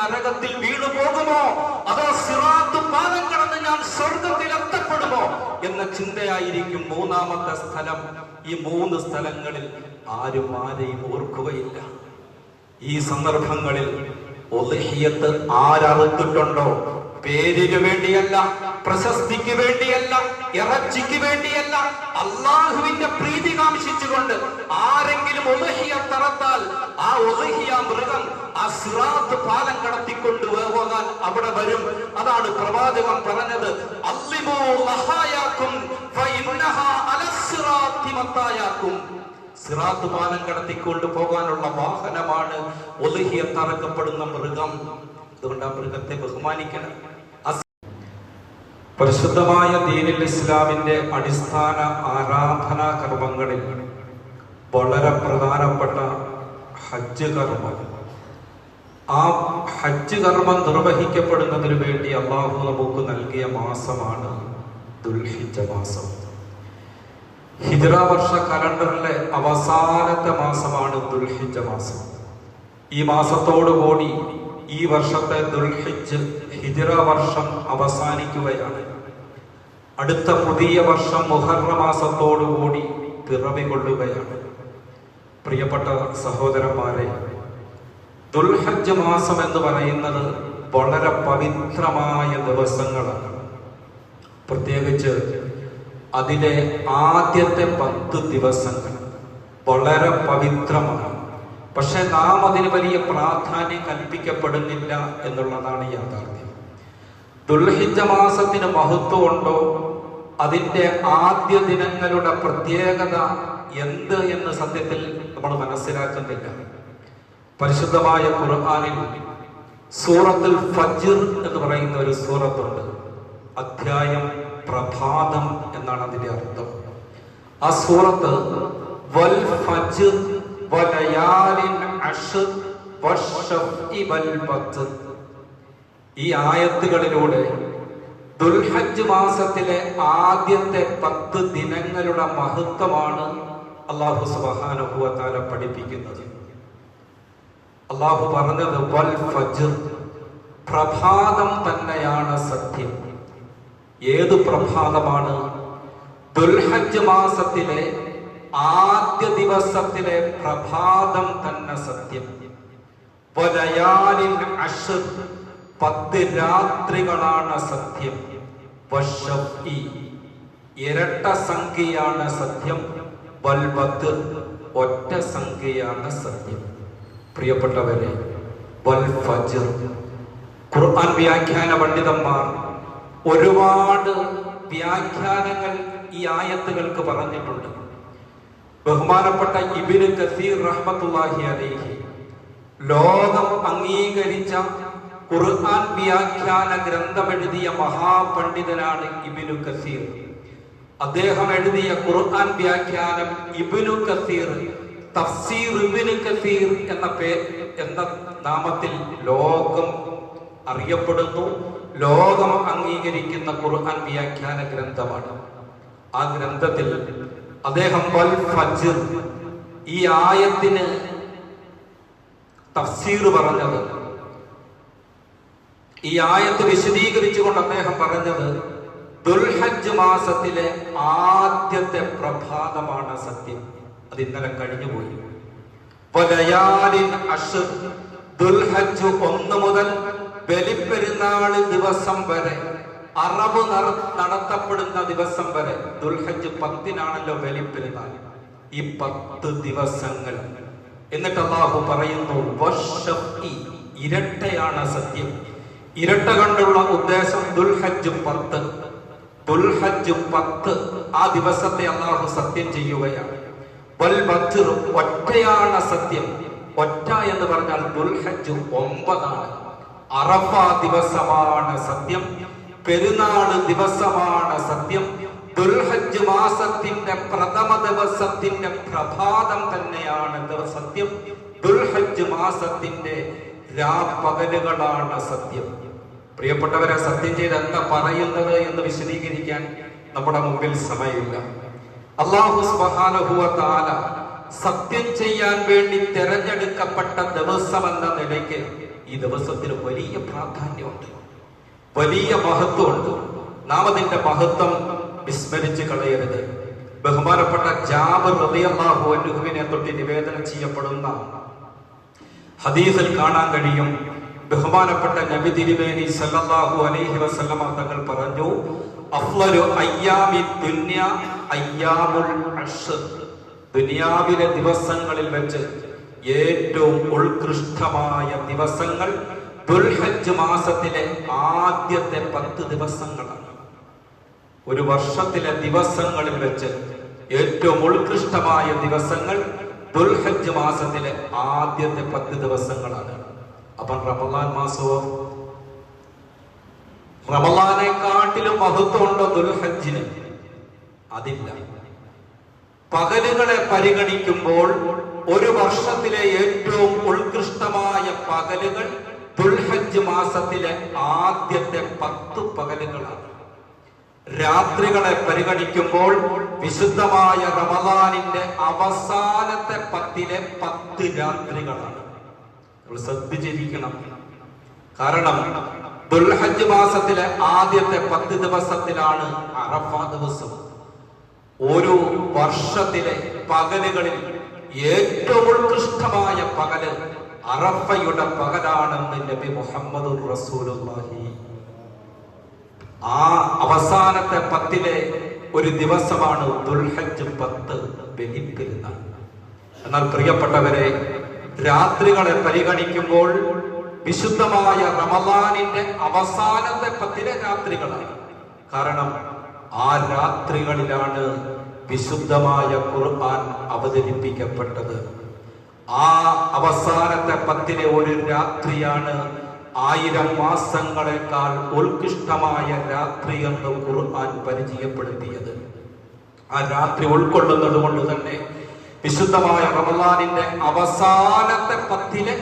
നരകത്തിൽ വീണു പോകുമോ, അതോ സിറാത്ത് പാലം കടന്ന് ഞാൻ സ്വർഗത്തിൽ എത്തപ്പെടുമോ എന്ന ചിന്തയായിരിക്കും മൂന്നാമത്തെ സ്ഥലം. ഈ 3 സ്ഥലങ്ങളിൽ ആരും ആരെയും ഓർക്കുകയില്ല. ഈ സന്ദർഭങ്ങളിൽ ഉദ്ഹിയ്യത്ത് ആരറുത്തിട്ടുണ്ടോ, പേരിന് വേണ്ടിയല്ല, പ്രശസ്തിക്ക് വേണ്ടിയല്ല, ഇറച്ചിക്ക് വേണ്ടിയല്ല, അള്ളാഹുവിന്റെ പ്രീതി കാംക്ഷിച്ചുകൊണ്ട് ആരെങ്കിലും ഉദ്ഹിയ്യത്ത് അറുത്താൽ ആ ഉദ്ഹിയ്യ മൃഗം ആ സിറാത്ത് പാലം കടത്തിക്കൊണ്ട് പോകാൻ അവിടെ വരും. അതാണ് പ്രവാചകൻ പറഞ്ഞത്, അല്ലിമൂ ലഹായാക്കും ഫഇന്നഹാ അലസ്സിറാത്തി മത്തായാക്കും. സിറാത്ത് പാലം കടത്തിക്കൊണ്ട് പോകാനുള്ള വാഹനമാണ് ഉദ്ഹിയ്യത്ത് അറുക്കപ്പെടുന്ന മൃഗം. അതുകൊണ്ട് ആ മൃഗത്തെ ബഹുമാനിക്കണം. പരിശുദ്ധമായ ദീനുൽ ഇസ്ലാമിന്റെ അടിസ്ഥാന ആരാധനാ കർമ്മങ്ങളിൽ വളരെ പ്രധാനപ്പെട്ട ഹജ്ജ് കർമ്മം. ആ ഹജ്ജ് കർമ്മം നിർവഹിക്കപ്പെടുന്നതിന് വേണ്ടി അല്ലാഹു നമുക്ക് നൽകിയ മാസമാണ് ദുൽഹിജ്ജ മാസം. ഹിജ്റ വർഷ കലണ്ടറിലെ അവസാനത്തെ മാസമാണ് ദുൽഹിജ്ജ മാസം. ഈ മാസത്തോടുകൂടി ഈ വർഷത്തെ ദുൽഹിജ്ജ് ഹിജ്റ വർഷം അവസാനിക്കുകയാണ്. അടുത്ത പുതിയ വർഷം മുഹറം മാസത്തോടുകൂടി പിറവി കൊള്ളുകയാണ്. പ്രിയപ്പെട്ട സഹോദരന്മാരെ, ദുൽഹജ്ജ് മാസം എന്ന് പറയുന്നത് വളരെ പവിത്രമായ ദിവസങ്ങളാണ്. പ്രത്യേകിച്ച് അതിലെ ആദ്യത്തെ 10 ദിവസങ്ങൾ വളരെ പവിത്രമാണ്. പക്ഷെ നാം അതിന് വലിയ പ്രാധാന്യം കൽപ്പിക്കപ്പെടുന്നില്ല എന്നുള്ളതാണ് യാഥാർത്ഥ്യം. ദുൽഹിജ്ജ മാസത്തിന് മഹത്വമുണ്ടോ, അതിന്റെ ആദ്യ ദിനങ്ങളുടെ പ്രത്യേകത എന്ത് എന്ന് സത്യത്തിൽ നമ്മൾ മനസ്സിലാക്കുന്നില്ല. പരിശുദ്ധമായ ഖുർആനിൽ സൂറത്തുൽ ഫജ്ർ എന്ന് പറയുന്ന ഒരു സൂറത്തുണ്ട്. അധ്യായം പ്രഭാതം എന്നാണ് അതിന്റെ അർത്ഥം. ആ സൂറത്ത് വൽ ഫജ്ർ വലയാലിൻ അശ്ർ വശഫഇ വൽ വത്ർ. ഈ ആയത്തുകളിലൂടെ ദുൽഹജ്ജ് മാസത്തിലെ ആദ്യത്തെ 10 ദിനങ്ങളുടെ മഹത്വമാണ് അല്ലാഹു സുബ്ഹാനഹു വ തആല പഠിപ്പിക്കുന്നത്. അല്ലാഹു പറഞ്ഞത് വൽ ഫജ്ർ, പ്രഭാതം തന്നെയാണ് സത്യം. ഏത് പ്രഭാതമാണ്? ദുൽഹജ്ജ് മാസത്തിലെ ആദ്യ ദിവസത്തിലെ പ്രഭാതം തന്നെ സത്യം. വലയാലിൻ അശ്ർ, 10 രാത്രികളാണ് സത്യം. വശഫഇ, ഇരട്ട സംഖ്യയാണ് സത്യം. വൽ വത്ർ, ഒറ്റ സംഖ്യയാണ് സത്യം. പ്രിയപ്പെട്ടവരെ, വൽ ഫജ്ർ, ഖുർആൻ വ്യാഖ്യാന പണ്ഡിതന്മാർ ഒരുപാട് വ്യാഖ്യാനങ്ങൾ ഈ ആയത്തുകൾക്ക് പറഞ്ഞിട്ടുണ്ട്. ബഹുമാനപ്പെട്ട ഇബ്നു കസീർ റഹ്മത്തുള്ളാഹി അലൈഹി ലോകം അംഗീകരിച്ച ഖുർആൻ വ്യാഖ്യാന ഗ്രന്ഥം എഴുതിയ മഹാപണ്ഡിതനാണ് ഇബ്നു കസീർ. അദ്ദേഹം എഴുതിയ ഖുർആൻ വ്യാഖ്യാനം ഇബ്നു കസീർ, തഫ്സീർ ഇബ്നു കസീർ എന്ന നാമത്തിൽ ലോകം അറിയപ്പെടുന്നു. ലോകം അംഗീകരിക്കുന്ന ഖുർആൻ വ്യാഖ്യാന ഗ്രന്ഥമാണ്. ആ ഗ്രന്ഥത്തിൽ അദ്ദേഹം വൽ ഫജ്ർ, ഈ ആയത്തിന് തഫ്സീർ പറഞ്ഞത്, ഈ ആയത്ത് വിശദീകരിച്ചുകൊണ്ട് അദ്ദേഹം പറഞ്ഞത് ദുൽഹജ്ജ് മാസത്തിലെ ആദ്യത്തെ പ്രഭാതമാണ് സത്യം. അത് ഇന്നലെ കഴിഞ്ഞുപോയി. വലയാലിൻ അശ്ർ, ദുൽഹജ്ജ് 1 മുതൽ ബലിപ്പെരുന്നാൾ ദിവസം വരെ, അറബ് നടത്തപ്പെടുന്ന ദിവസം വരെ. ദുൽഹജ്ജ് 10-നാണല്ലോ ബലിപ്പെരുന്നാൾ. ഈ 10 ദിവസങ്ങൾ. എന്നിട്ട് അല്ലാഹു പറയുന്നു വശഫഇ, ഇരട്ടയാണ് സത്യം. ഇരട്ട കൊണ്ടുള്ള ഉദ്ദേശം ദുൽഹജ്ജ് 10. ദുൽഹജ്ജ് 10 ആ ദിവസത്തെ അല്ലാഹു സത്യം ചെയ്യുകയാണ്. വൽ വത്ർ, ഒറ്റയാണ് സത്യം. ഒറ്റ എന്ന് പറഞ്ഞാൽ ദുൽഹജ്ജ് 9 അറഫ ദിവസമാണ് സത്യം. പെരുന്നാൾ ദിവസമാണ് സത്യം. ദുൽഹജ്ജ് മാസത്തിന്റെ പ്രഥമ ദിവസത്തിന്റെ പ്രഭാതം തന്നെയാണ് സത്യം. ദുൽഹജ്ജ് മാസത്തിന്റെ രാപ്പകലുകളാണ് സത്യം. പ്രിയപ്പെട്ടവരെ, സത്യം ചെയ്ത് എന്താ പറയുന്നത് എന്ന് വിശദീകരിക്കാൻ നമ്മുടെ മുമ്പിൽ സമയമില്ല. അല്ലാഹു സുബ്ഹാനഹു വ തആല സത്യം ചെയ്യാൻ വേണ്ടി തെരഞ്ഞെടുക്കപ്പെട്ട ദിവസമെന്ന നിലയ്ക്ക് ഈ ദിവസത്തിന് വലിയ പ്രാധാന്യമുണ്ട്, വലിയ മഹത്വമുണ്ട്. നാം അതിന്റെ മഹത്വം വിസ്മരിച്ച് കളയരുത്. ബഹുമാനപ്പെട്ട ജാബിർ റളിയല്ലാഹു അൻഹുവിനെ തൊട്ട് നിവേദനം ചെയ്യപ്പെടുന്ന ഹദീസിൽ കാണാൻ കഴിയും, ബഹുമാനപ്പെട്ട നബി തിരുമേനി സല്ലല്ലാഹു അലൈഹി വസല്ലമ തങ്ങൾ പറഞ്ഞു, അഫ്ളലു അയ്യാമി ദുനിയ അയ്യാമുൽ അശ്ർ. ദുനിയാവിലെ ദിവസങ്ങളിൽ വെച്ച് ഏറ്റവും ഉത്കൃഷ്ടമായ ദിവസങ്ങൾ ദുൽഹജ്ജ് മാസത്തിലെ ആദ്യത്തെ 10 ദിവസങ്ങളാണ്. ഒരു വർഷത്തിലെ ദിവസങ്ങളിൽ വെച്ച് ഏറ്റവും ഉത്കൃഷ്ടമായ ദിവസങ്ങൾ ദുൽഹജ്ജ് മാസത്തിലെ ആദ്യത്തെ 10 ദിവസങ്ങളാണ്. അപ്പം റമളാൻ മാസമോ? റമളാനെക്കാട്ടിലും മഹത്വമുണ്ടോ ദുൽഹജ്ജിന്? അതില്ല. പകലുകളെ പരിഗണിക്കുമ്പോൾ ഒരു വർഷത്തിലെ ഏറ്റവും ഉത്കൃഷ്ടമായ പകലുകൾ ദുൽഹജ്ജ് മാസത്തിലെ ആദ്യത്തെ 10 പകലുകളാണ്. രാത്രികളെ പരിഗണിക്കുമ്പോൾ വിശുദ്ധമായ റമളാനിന്റെ അവസാനത്തെ 10 രാത്രികളാണ്. ശ്രദ്ധിച്ചിരിക്കണം. കാരണം ദുൽഹജ്ജ് മാസത്തിലെ ആദ്യത്തെ 10 ദിവസത്തിലാണ് അറഫ ദിവസം. ഒരു വർഷത്തിലെ പകലുകളിൽ ഏറ്റവും ഉത്കൃഷ്ടമായ പകല് അറഫയുടെ പകലാണെന്ന് നബി മുഹമ്മദുർ റസൂലുള്ളാഹി. ആ അവസാനത്തെ 10 ഒരു ദിവസമാണ് ദുൽഹജ്ജ് 10 ബലിപ്പെരുന്നാൾ. എന്നാൽ പ്രിയപ്പെട്ടവരെ, രാത്രികളെ പരിഗണിക്കുമ്പോൾ വിശുദ്ധമായ റമളാനിന്റെ അവസാനത്തെ 10 രാത്രികളാണ്. കാരണം ആ രാത്രികളിലാണ് വിശുദ്ധമായ ഖുർആൻ അവതരിപ്പിക്കപ്പെട്ടത്. ആ അവസാനത്തെ 10 ഒരു രാത്രിയാണ് 1000 മാസങ്ങളെക്കാൾ ഉത്കൃഷ്ടമായ രാത്രി എന്ന് ഖുർആൻ പരിചയപ്പെടുത്തിയത്. ആ രാത്രി ഉൾക്കൊള്ളുന്നത് കൊണ്ട് തന്നെ വിശുദ്ധമായ റമളാനിന്റെ അവസാനത്തെ 10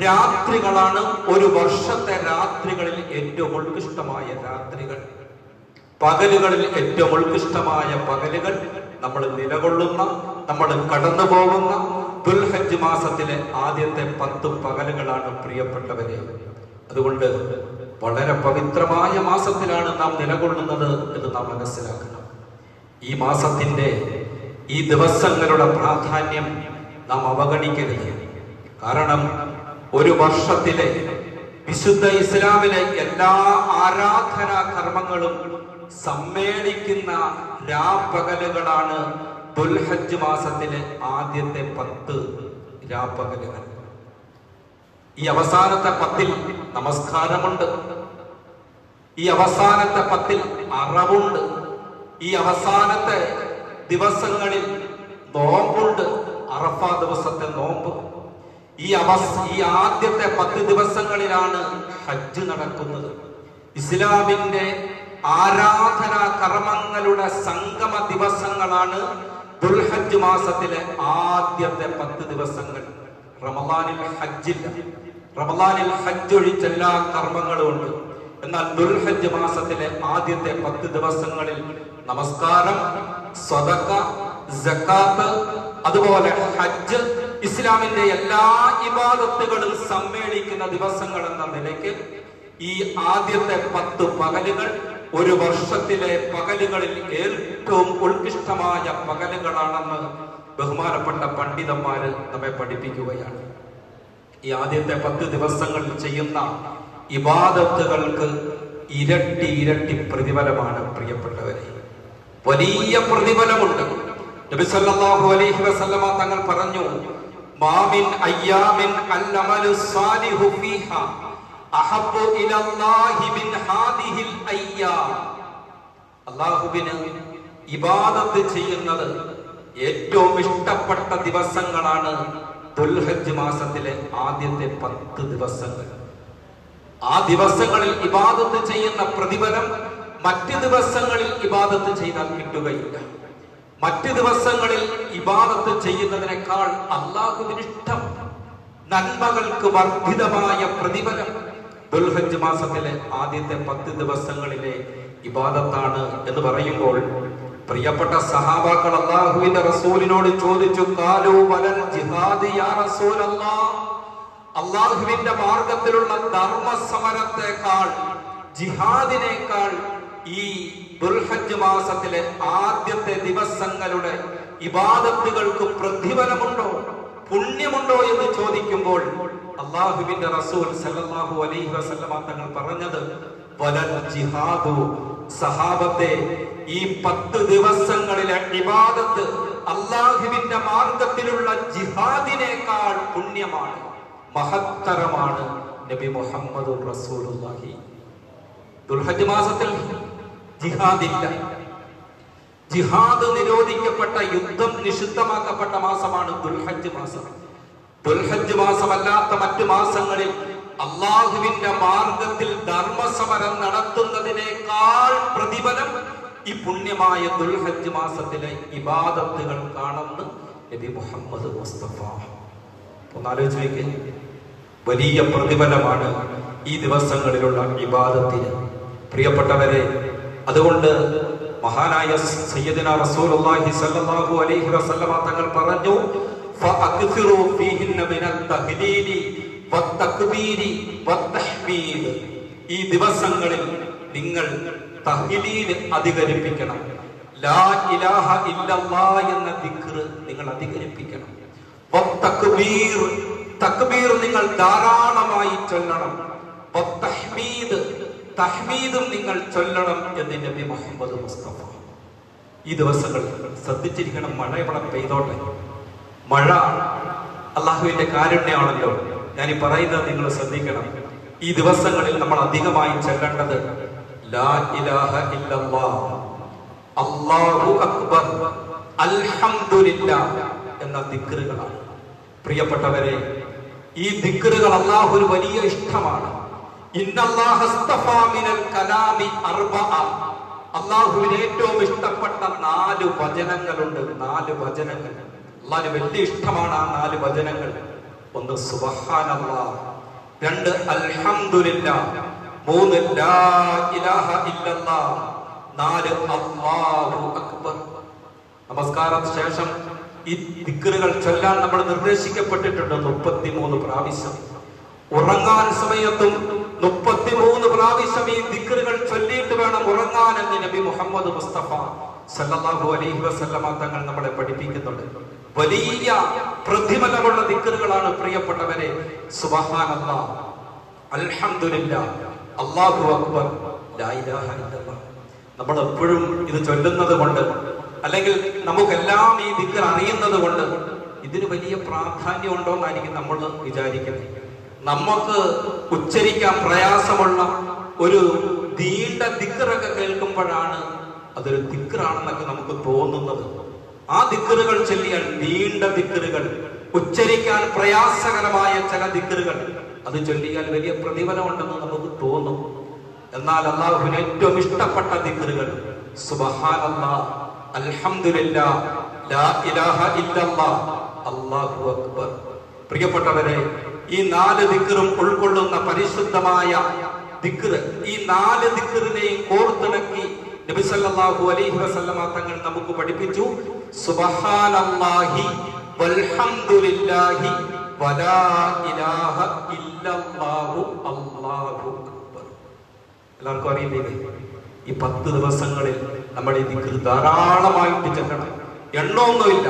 രാത്രികളാണ് ഒരു വർഷത്തെ രാത്രികളിൽ ഏറ്റവും ഉത്കൃഷ്ടമായ രാത്രികൾ. പകലുകളിൽ ഏറ്റവും ഉത്കൃഷ്ടമായ പകലുകൾ നമ്മൾ നിലകൊള്ളുന്ന, നമ്മൾ കടന്നു പോകുന്ന ദുൽഹജ്ജ് മാസത്തിലെ ആദ്യത്തെ 10 പകലുകളാണ് പ്രിയപ്പെട്ടവരെ. അതുകൊണ്ട് വളരെ പവിത്രമായ മാസത്തിലാണ് നാം നിലകൊള്ളുന്നത് എന്ന് നാം മനസ്സിലാക്കണം. ഈ മാസത്തിന്റെ ഈ ദിവസങ്ങളുടെ പ്രാധാന്യം നാം അവഗണിക്കരുത്. കാരണം ഒരു വർഷത്തിലെ വിശുദ്ധ ഇസ്ലാമിലെ എല്ലാ ആരാധനാ കർമ്മങ്ങളും സമ്മേളിക്കുന്ന രാപ്പകലുകളാണ് ദുൽഹജ്ജ് മാസത്തിലെ ആദ്യത്തെ 10 രാപ്പകലുകൾ. ഈ അവസാനത്തെ 10 നമസ്കാരമുണ്ട്, ഈ അവസാനത്തെ 10 അറവുണ്ട്, ഈ അവസാനത്തെ ദിവസങ്ങളിൽ നോമ്പുണ്ട്, അറഫ ദിവസത്തെ നോമ്പ്. ഈ ആദ്യത്തെ 10 ദിവസങ്ങളിലാണ് ഹജ്ജ് നടക്കുന്നത്. ഇസ്ലാമിന്റെ ആരാധനാ കർമ്മങ്ങളുടെ സംഗമ ദിവസങ്ങളാണ് ദുൽഹജ്ജ് മാസത്തിലെ ആദ്യത്തെ 10 ദിവസങ്ങൾ. റമളാനിൽ ഹജ്ജില്ല. റമളാനിൽ ഹജ്ജ് ഒഴിച്ച് എല്ലാ കർമ്മങ്ങളും ഉണ്ട്. എന്നാൽ ദുൽഹജ്ജ് മാസത്തിലെ ആദ്യത്തെ 10 ദിവസങ്ങളിൽ നമസ്കാരം, സ്വതക്ക, സകാത്ത്, അതുപോലെ ഹജ്ജ്, ഇസ്ലാമിന്റെ എല്ലാ ഇബാദത്തുകളും സമ്മേളിക്കുന്ന ദിവസങ്ങൾ എന്ന നിലയ്ക്ക് ഈ ആദ്യത്തെ 10 പകലുകൾ ഒരു വർഷത്തിലെ പകലുകളിൽ ഏറ്റവും ഉത്കൃഷ്ടമായ പകലുകളാണെന്ന് ബഹുമാനപ്പെട്ട പണ്ഡിതന്മാര് നമ്മെ പഠിപ്പിക്കുകയാണ്. ഈ ആദ്യത്തെ 10 ദിവസങ്ങളിൽ ചെയ്യുന്ന ഇബാദത്തുകൾക്ക് ഇരട്ടി പ്രതിഫലമാണ് പ്രിയപ്പെട്ടവരെ. വലിയ പ്രതിഫലമുണ്ട്. നബി സല്ലല്ലാഹു അലൈഹി വസല്ലമ തങ്ങൾ പറഞ്ഞു, മാമിൻ അയ്യാമിൻ അൽഅമലു സാലിഹു ഫീഹാ അഹബ്ബു ഇലല്ലാഹി മിൻ ഹാദിഹിൽ അയ്യാം. അല്ലാഹുവിന് ഇബാദത്ത് ചെയ്യുന്നത് ഏറ്റവും ഇഷ്ടപ്പെട്ട ദിവസങ്ങളാണ് ദുൽഹജ്ജ് മാസത്തിലെ ആദ്യത്തെ 10 ദിവസങ്ങൾ. ആ ദിവസങ്ങളിൽ ഇബാദത്ത് ചെയ്യുന്ന പ്രതിഫലം മറ്റ് ദിവസങ്ങളിൽ ഇബാദത്ത് ചെയ്താൽ കിട്ടുകയില്ല. മറ്റ് ദിവസങ്ങളിൽ ഇബാദത്ത് ചെയ്യുന്നതിനേക്കാൾ അല്ലാഹുവിന് ഇഷ്ടം, നന്മകൾക്ക് വർദ്ധിതമായ പ്രതിഫലം ദുൽഹജ്ജ് മാസത്തിലെ ആദ്യത്തെ 10 ദിവസങ്ങളിലെ ഇബാദത്താണ് എന്ന് പറയുമ്പോൾ പ്രിയപ്പെട്ട സഹാബാക്കൾ അല്ലാഹുവിന്റെ റസൂലിനോട് ചോദിച്ചു, ഖാലൂ വലൽ ജിഹാദ് യാ റസൂലല്ലാഹ്, അല്ലാഹുവിന്റെ മാർഗത്തിലുള്ള ധർമ്മസമരത്തെക്കാൾ ജിഹാദിനേക്കാൾ ഈ ദുൽഹജ്ജ് മാസത്തിലെ ആദ്യത്തെ ദിവസങ്ങളുടെ ഇബാദത്തുകൾക്ക് പ്രതിഫലമുണ്ടോ, പുണ്യമുണ്ടോ എന്ന് ചോദിക്കുമ്പോൾ അല്ലാഹുവിന്റെ റസൂൽ സല്ലല്ലാഹു അലൈഹി വസല്ലമ തങ്ങൾ പറഞ്ഞത് വലൽ ജിഹാദു, സഹാബത്തെ ഈ 10 ദിവസങ്ങളിലെ ഇബാദത്ത് അല്ലാഹുവിന്റെ മാർഗത്തിലുള്ള ജിഹാദിനേക്കാൾ പുണ്യമാണ്, മഹത്തരമാണ്. നബി മുഹമ്മദ് റസൂലുള്ളാഹി. ദുൽഹജ്ജ് മാസത്തിൽ ജിഹാദില്ല. ജിഹാദ് നിരോധിക്കപ്പെട്ട, യുദ്ധം നിഷിദ്ധമാക്കപ്പെട്ട മാസമാണ് ദുൽഹജ്ജ് മാസം. ദുൽഹജ്ജ് മാസമല്ലാത്ത മറ്റു മാസങ്ങളിൽ അള്ളാഹുവിന്റെ മാർഗത്തിൽ ധർമ്മസമരം നടത്തുന്നതിനേക്കാൾ പ്രതിഫലം ഈ പുണ്യമായ ദുൽഹജ്ജ് മാസത്തിലെ ഇബാദത്തുകൾ കാണുന്നു നബി മുഹമ്മദ് മുസ്തഫ. ഒന്നാലോചിച്ച് നോക്കിയേ, വലിയ പ്രതിഫലമാണ് ഈ ദിവസങ്ങളിലുള്ള ഇബാദത്തിന്. പ്രിയപ്പെട്ടവരെ, അതുകൊണ്ട് മഹാനായ സയ്യിദുനാ റസൂലുള്ളാഹി സ്വല്ലല്ലാഹു അലൈഹി വസല്ലമ തങ്ങൾ പറഞ്ഞു, ഫഅക്സിറു ഫീഹിന്ന മിനൽ തഹ്ലീലി വത്തക്ബീരി വത്തഹ്മീദ്. ഈ ദിവസങ്ങളിൽ നിങ്ങൾ തഹ്ലീൽ അധികരിപ്പിക്കണം, ലാ ഇലാഹ ഇല്ലല്ലാഹ് എന്ന ദിക്ർ നിങ്ങൾ അധികരിപ്പിക്കണം. വത്തക്ബീർ, തക്ബീർ നിങ്ങൾ ധാരാളമായി ചൊല്ലണം. വത്തഹ്മീദ്, തഹ്മീദും നിങ്ങൾ ചൊല്ലണം എന്ന് നബി മുഹമ്മദ് മുസ്തഫ. ഈ ദിവസങ്ങൾ ശ്രദ്ധിച്ചിരിക്കണം. മഴ ഇവിടെ പെയ്തോട്ടെ. മഴ അള്ളാഹുവിന്റെ കാരുണ്യമാണല്ലോ. ഞാൻ ഈ പറയുന്നത് നിങ്ങൾ ശ്രദ്ധിക്കണം. ഈ ദിവസങ്ങളിൽ നമ്മൾ അധികമായി ചൊല്ലേണ്ടത് ലാ ഇലാഹ ഇല്ലല്ലാഹ്, അല്ലാഹു അക്ബർ, അൽഹംദുലില്ലാഹ് എന്ന ദിക്റുകളാണ്. പ്രിയപ്പെട്ടവരെ, ഈ ദിക്റുകൾ അല്ലാഹുവിന് വലിയ ഇഷ്ടമാണ്. ഇന്നല്ലാഹ അസ്തഫാ മിനൽ കലാമി അർബഅ. അല്ലാഹുവിന് ഏറ്റവും ഇഷ്ടപ്പെട്ട 4 വചനങ്ങളുണ്ട്. 4 വചനങ്ങൾ അല്ലാഹുവിന് വലിയ ഇഷ്ടമാണ്. ആ 4 വചനങ്ങൾ: 1 സുബ്ഹാനല്ലാഹ്, 2 അൽഹംദുലില്ലാഹ്, 3 ലാ ഇലാഹ ഇല്ലല്ലാഹ്, 4 അല്ലാഹു അക്ബർ. നമസ്കാരത്തിന് ശേഷം ഈ ദിക്റുകൾ ചൊല്ലാൻ നമ്മൾ നിർദ്ദേശിക്കപ്പെട്ടിട്ടുണ്ട് 33 പ്രാവശ്യം. ഉറങ്ങാൻ സമയത്തും 33 പ്രാവശ്യം ഈ ദിക്റുകൾ ചൊല്ലിയിട്ട് വേണം ഉറങ്ങാൻ എന്ന് നബി മുഹമ്മദ് മുസ്തഫ സല്ലല്ലാഹു അലൈഹി വസല്ലമ തങ്ങൾ നമ്മളെ പഠിപ്പിക്കുന്നുണ്ട്. വലിയ പ്രതിഫലമുള്ള ദിക്റുകളാണ് പ്രിയപ്പെട്ടവരെ. സുബ്ഹാനല്ലാഹ്, അൽഹംദുലില്ലാഹ്, അല്ലാഹു അക്ബർ, ലാ ഇലാഹ ഇല്ലല്ലാഹ്. നമ്മൾ എപ്പോഴും ഇത് ചൊല്ലുന്നത് കൊണ്ട്, അല്ലെങ്കിൽ നമുക്കെല്ലാം ഈ ദിക്ർ അറിയുന്നത് കൊണ്ട് ഇതിന് വലിയ പ്രാധാന്യം ഉണ്ടോ എന്നായിരിക്കും നമ്മൾ വിചാരിക്കുന്നത്. നമുക്ക് ഉച്ചരിക്കാൻ പ്രയാസമുള്ള ഒരു നീണ്ട ദിക്റൊക്കെ കേൾക്കുമ്പോഴാണ് അതൊരു ദിക്റാണെന്നൊക്കെ നമുക്ക് തോന്നുന്നത്. ആ ദിക്റുകൾ ചൊല്ലിയാൽ, നീണ്ട ദിക്റുകൾ, ഉച്ചരിക്കാൻ പ്രയാസകരമായ ചില ദിക്റുകൾ, അത് ചൊല്ലിയാൽ വലിയ പ്രതിഫലം ഉണ്ടെന്ന് നമുക്ക് തോന്നും. എന്നാൽ അല്ലാഹുവിന് ഏറ്റവും ഇഷ്ടപ്പെട്ട ദിക്റുകൾ സുബ്ഹാനല്ലാഹ്, അൽഹംദുലില്ലാഹ്, ലാ ഇലാഹ ഇല്ലല്ലാഹ്, അല്ലാഹു അക്ബർ. പ്രിയപ്പെട്ടവരെ, ഈ 4 ദിക്റും ഉൾക്കൊള്ളുന്ന പരിശുദ്ധമായ ദിക്ർ, ഈ 4 ദിക്റിനെയും കോർത്തിണക്കി നബി സല്ലല്ലാഹു അലൈഹി വസല്ലമ തങ്ങൾ നമുക്ക് പഠിപ്പിച്ചു. സുബ്ഹാനല്ലാഹി വൽഹംദുലില്ലാഹി വലാ ഇലാഹ ഇല്ലല്ലാഹു, അല്ലാഹു അക്ബർ. എല്ലാവർക്കും അറിയില്ലേ? ഈ 10 ദിവസങ്ങളിൽ നമ്മൾ ഈ ദിക്ർ ധാരാളമായിട്ട് ചൊല്ലണം. എണ്ണമൊന്നുമില്ല,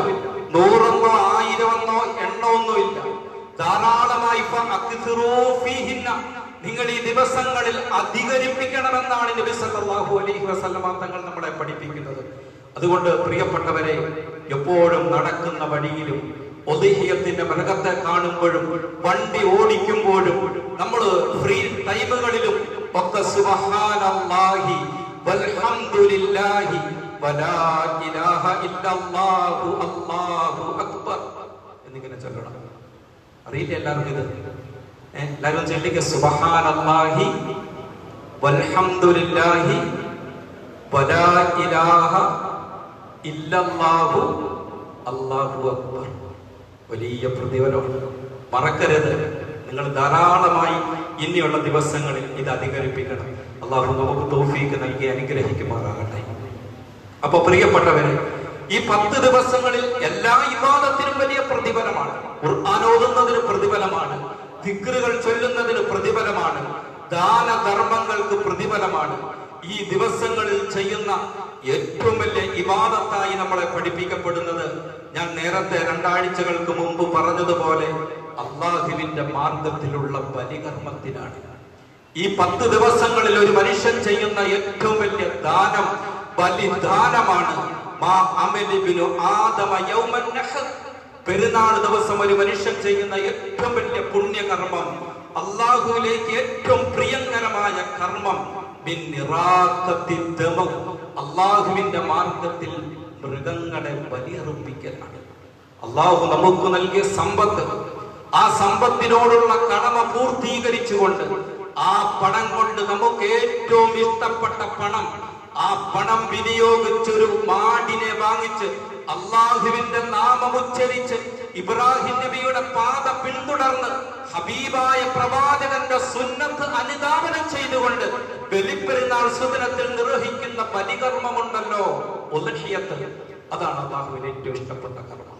100 1000 എണ്ണമൊന്നുമില്ല. ധാരാളമായി നിങ്ങൾ ഈ ദിവസങ്ങളിൽ അധികരിപ്പിക്കണമെന്നാണ് നബി സല്ലല്ലാഹു അലൈഹി വസല്ലമ തങ്ങൾ നമ്മളെ പഠിപ്പിക്കുന്നത്. അതുകൊണ്ട് പ്രിയപ്പെട്ടവരെ, എപ്പോഴും നടക്കുന്ന വഴിയിലും ഉദ്ഹിയ്യത്തിന്റെ മൃഗത്തെ കാണുമ്പോഴും വണ്ടി ഓടിക്കുമ്പോഴും നമ്മൾ ഫ്രീ ടൈമുകളിലും ഒക്കെ സുബ്ഹാനല്ലാഹി വൽഹംദുലില്ലാഹി വലാ ഇലാഹ ഇല്ലല്ലാഹു, അല്ലാഹു അക്ബർ എന്നിങ്ങനെ ചൊല്ലണം. അറിയില്ല എല്ലാവർക്കും ഇത്? എല്ലാവരും ചൊല്ലിക്ക, സുബ്ഹാനല്ലാഹി വൽഹംദുലില്ലാഹി വലാ ഇലാഹ ഇല്ലല്ലാഹു, അല്ലാഹു അക്ബർ. വലിയ പ്രതിഫലമാണ്, മറക്കരുത്. നിങ്ങൾ ധാരാളമായി ഇനിയുള്ള ദിവസങ്ങളിൽ ഇത് അധികരിപ്പിക്കണം. അല്ലാഹു നമുക്ക് തൗഫീഖ് നൽകി അനുഗ്രഹിക്കുമാറാകട്ടെ. അപ്പൊ പ്രിയപ്പെട്ടവരെ, ഈ 10 ദിവസങ്ങളിൽ എല്ലാ ഇബാദത്തിനും വലിയ പ്രതിഫലമാണ്. ഖുർആൻ ഓതുന്നതിന് പ്രതിഫലമാണ്, ദിക്റുകൾ ചൊല്ലുന്നതിന് പ്രതിഫലമാണ്, ദാനധർമ്മങ്ങൾക്ക് പ്രതിഫലമാണ്. ഈ ദിവസങ്ങളിൽ ചെയ്യുന്ന ഏറ്റവും വലിയ ഇബാദത്തായി നമ്മളെ പഠിപ്പിക്കപ്പെടുന്നത്, ഞാൻ നേരത്തെ 2 ആഴ്ചകൾക്ക് മുമ്പ് പറഞ്ഞതുപോലെ, അള്ളാഹുവിന്റെ മാർഗത്തിലുള്ള ബലികർമ്മത്തിനാണ്. ഈ 10 ദിവസങ്ങളിൽ ഒരു മനുഷ്യൻ ചെയ്യുന്ന ഏറ്റവും വലിയ ദാനം ബലിദാനമാണ്. പെരുന്നാൾ ദിവസം ഒരു മനുഷ്യൻ ചെയ്യുന്ന ഏറ്റവും വലിയ പുണ്യകർമ്മം, അള്ളാഹുവിലേക്ക് ഏറ്റവും പ്രിയങ്കരമായ കർമ്മം, അള്ളാഹുവിന്റെ മാർഗത്തിൽ മൃഗങ്ങളെ ബലിയർപ്പിക്കലാണ്. അള്ളാഹു നമുക്ക് നൽകിയ സമ്പത്ത്, ആ സമ്പത്തിനോടുള്ള കടമ പൂർത്തീകരിച്ചുകൊണ്ട് ആ പണം കൊണ്ട് നമുക്ക് ഏറ്റവും ഇഷ്ടപ്പെട്ട പണം, ആ പണം വിനിയോഗിച്ചൊരു മാടിനെ വാങ്ങിച്ച് അള്ളാഹുവിന്റെ നാമം ഉച്ചരിച്ച് ഇബ്രാഹിം നബിയുടെ പാത പിന്തുടർന്ന് ഹബീബായ പ്രവാചകന്റെ സുന്നത്ത് അനുധാവനം ചെയ്തുകൊണ്ട് ബലിപ്പെരുന്നാൾ സുദിനത്തിൽ നിർവഹിക്കുന്ന ബലികർമ്മമുണ്ടല്ലോ, ഉദ്ഹിയത്ത്, അതാണ് അള്ളാഹുവിന് ഏറ്റവും ഇഷ്ടപ്പെട്ട കർമ്മം.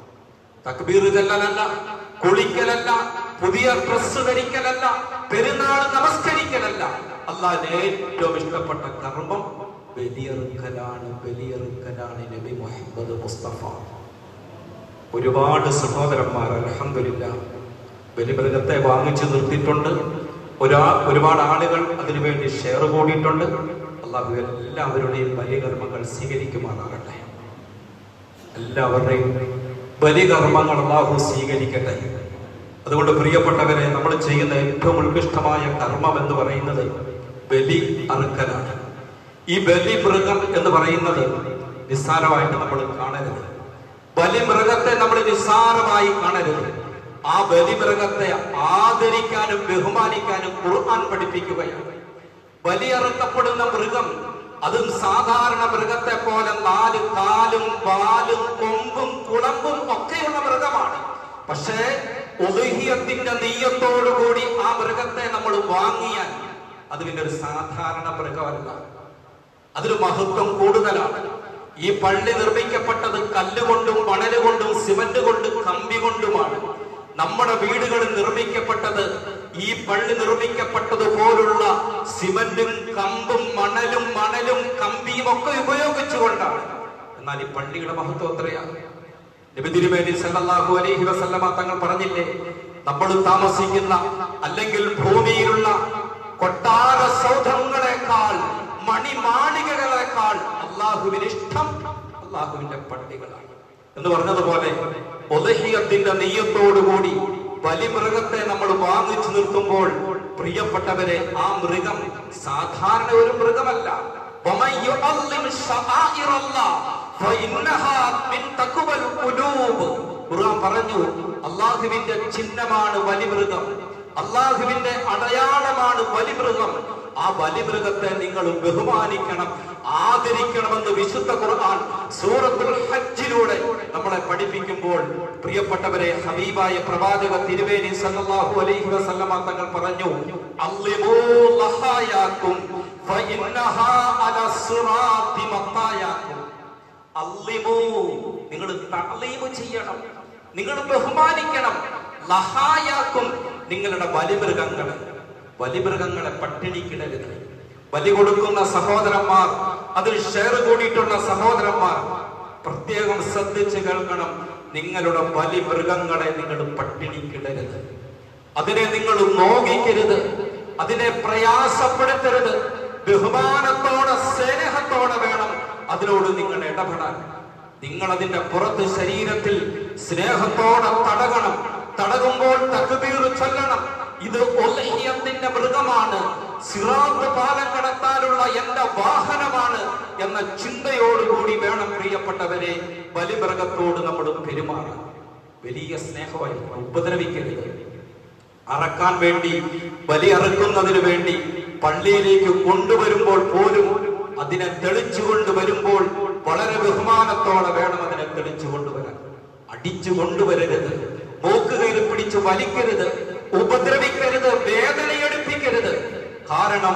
തക്ബീർ ചൊല്ലലല്ല, കുളിക്കലല്ല, പുതിയ ഡ്രസ് ധരിക്കലല്ല, പെരുന്നാൾ നമസ്കരിക്കലല്ല. അള്ളാഹിന് ഏറ്റവും ഇഷ്ടപ്പെട്ട കർമ്മം ബലിയറുക്കലാണ്. ബലിയറുക്കലാണ് നബി മുഹമ്മദ് മുസ്തഫ. ഒരുപാട് സഹോദരന്മാർ അൽഹംദുലില്ലാ ബലിമൃഗത്തെ വാങ്ങിച്ചു നിർത്തിയിട്ടുണ്ട്. ഒരുപാട് ആളുകൾ അതിനുവേണ്ടി ഷെയർ കൂടിയിട്ടുണ്ട്. അള്ളാഹു എല്ലാവരുടെയും ബലികർമ്മങ്ങൾ സ്വീകരിക്കുമാറാകട്ടെ. എല്ലാവരുടെയും ബലികർമ്മങ്ങൾ അള്ളാഹു സ്വീകരിക്കട്ടെ. അതുകൊണ്ട് പ്രിയപ്പെട്ടവരെ, നമ്മൾ ചെയ്യുന്ന ഏറ്റവും ഉത്കൃഷ്ടമായ കർമ്മം എന്ന് പറയുന്നത് ബലി അറുക്കലാണ്. ഈ ബലിമൃഗം എന്ന് പറയുന്നത് നിസ്സാരമായിട്ട് നമ്മൾ കാണരുത്. ബലിമൃഗത്തെ നമ്മൾ നിസ്സാരമായി കാണരുത്. ആ ബലിമൃഗത്തെ ആദരിക്കാനും ബഹുമാനിക്കാനും ഖുർആൻ പഠിപ്പിക്കുകയാണ്. ബലിയറുക്കപ്പെടുന്ന മൃഗം അതും സാധാരണ മൃഗത്തെ പോലെ 4 കാലും വാലും കൊമ്പും കുളമ്പും ഒക്കെയുള്ള മൃഗമാണ്. പക്ഷേ ഉദ്ഹിയത്തിന്റെ നെയ്യത്തോടുകൂടി ആ മൃഗത്തെ നമ്മൾ വാങ്ങിയാൽ അത് പിന്നെ ഒരു സാധാരണ മൃഗമല്ല, അതിന് മഹത്വം കൂടുതലാണ്. ഈ പള്ളി നിർമ്മിക്കപ്പെട്ടത് കല്ലുകൊണ്ടും മണലുകൊണ്ടും സിമന്റ് കൊണ്ടും കമ്പി കൊണ്ടുമാണ്. നമ്മുടെ വീടുകൾ നിർമ്മിക്കപ്പെട്ടത് ഈ പള്ളി നിർമ്മിക്കപ്പെട്ടതുപോലുള്ള സിമന്റും കമ്പും മണലും കമ്പിയും ഒക്കെ ഉപയോഗിച്ചുകൊണ്ടാണ്. എന്നാൽ ഈ പള്ളിയുടെ മഹത്വം എത്രയാണ്? നബി തിരുമേനി സല്ലല്ലാഹു അലൈഹി വസല്ലമ തങ്ങൾ പറഞ്ഞില്ലേ, നമ്മൾ താമസിക്കുന്ന അല്ലെങ്കിൽ ഭൂമിയിലുള്ള കൊട്ടാര സൗധങ്ങളെക്കാൾ മണിമാളികകളെക്കാൾ അള്ളാഹുവിന് ഇഷ്ടം അള്ളാഹുവിന്റെ പള്ളികളാണ് എന്ന് പറഞ്ഞതുപോലെ, ഉദ്ഹിയത്തിന്റെ നെയ്യത്തോടുകൂടി ബലിമൃഗത്തെ നമ്മൾ വാങ്ങിച്ചു നിർത്തുമ്പോൾ പ്രിയപ്പെട്ടവരെ, ആ മൃഗം സാധാരണ ഒരു മൃഗമല്ല. ഖുർആൻ പറഞ്ഞു, അള്ളാഹുവിന്റെ ചിഹ്നമാണ് ബലിമൃഗം, അള്ളാഹുവിന്റെ അടയാളമാണ് ബലിമൃഗം. ആ ബലിമൃഗത്തെ നിങ്ങൾ ബഹുമാനിക്കണം, ആദരിക്കണമെന്ന് വിശുദ്ധ ഖുർആൻ സൂറത്തുൽ ഹജ്ജിലൂടെ നമ്മളെ പഠിപ്പിക്കുമ്പോൾ പ്രിയപ്പെട്ടവരെ, ഹബീബായ പ്രവാചക തിരുമേനി സല്ലല്ലാഹു അലൈഹി വസല്ലമ തങ്ങൾ പറഞ്ഞു, അള്ളിമൂ ലഹായാകും ഫഇന്നഹാ അലാ സിറാത്തി മത്തായാകും. അള്ളിമൂ, നിങ്ങൾ തഅലീം ചെയ്യണം, നിങ്ങൾ ബഹുമാനിക്കണം. ലഹായാകും, നിങ്ങളുടെ ബലിമൃഗങ്ങളെ പട്ടിണിക്കിടരുത്. ബലി കൊടുക്കുന്ന സഹോദരന്മാർ, അതിൽ ഷെയർ കൂടിയിട്ടുള്ള സഹോദരന്മാർ പ്രത്യേകം ശ്രദ്ധിച്ച് കേൾക്കണം. നിങ്ങളുടെ ബലിമൃഗങ്ങളെ നിങ്ങൾ പട്ടിണിക്കിടരുത്, അതിനെ നിങ്ങൾ നോക്കിക്കരുത്, അതിനെ പ്രയാസപ്പെടുത്തരുത്. ബഹുമാനത്തോടെ സ്നേഹത്തോടെ വേണം അതിനോട് നിങ്ങൾ ഇടപെടാൻ. നിങ്ങൾ അതിന്റെ പുറത്ത് ശരീരത്തിൽ സ്നേഹത്തോടെ തടകണം. തടകുമ്പോൾ തക്ബീർ ചൊല്ലണം. ഇത് ഉദ്ഹിയത്തിന്റെ മൃഗമാണ്, സിറാത്ത് പാലം കടത്താനുള്ള എന്റെ വാഹനമാണ് എന്ന ചിന്തയോടുകൂടി വേണം പ്രിയപ്പെട്ടവരെ ബലിമൃഗത്തോട് നമ്മൾ പെരുമാറാൻ. വലിയ സ്നേഹമായി ഉപദ്രവിക്കരുത്. അറക്കാൻ വേണ്ടി, ബലി അറുക്കുന്നതിന് വേണ്ടി പള്ളിയിലേക്ക് കൊണ്ടുവരുമ്പോൾ പോലും അതിനെ തെളിച്ചു കൊണ്ടുവരുമ്പോൾ വളരെ ബഹുമാനത്തോടെ വേണം അതിനെ തെളിച്ചു കൊണ്ടുവരാൻ. അടിച്ചു കൊണ്ടുവരരുത്, മൂക്കുകയിൽ പിടിച്ചു വലിക്കരുത്, ഉപദ്രവിക്കരുത്, വേദനയെടുപ്പിക്കരുത്. കാരണം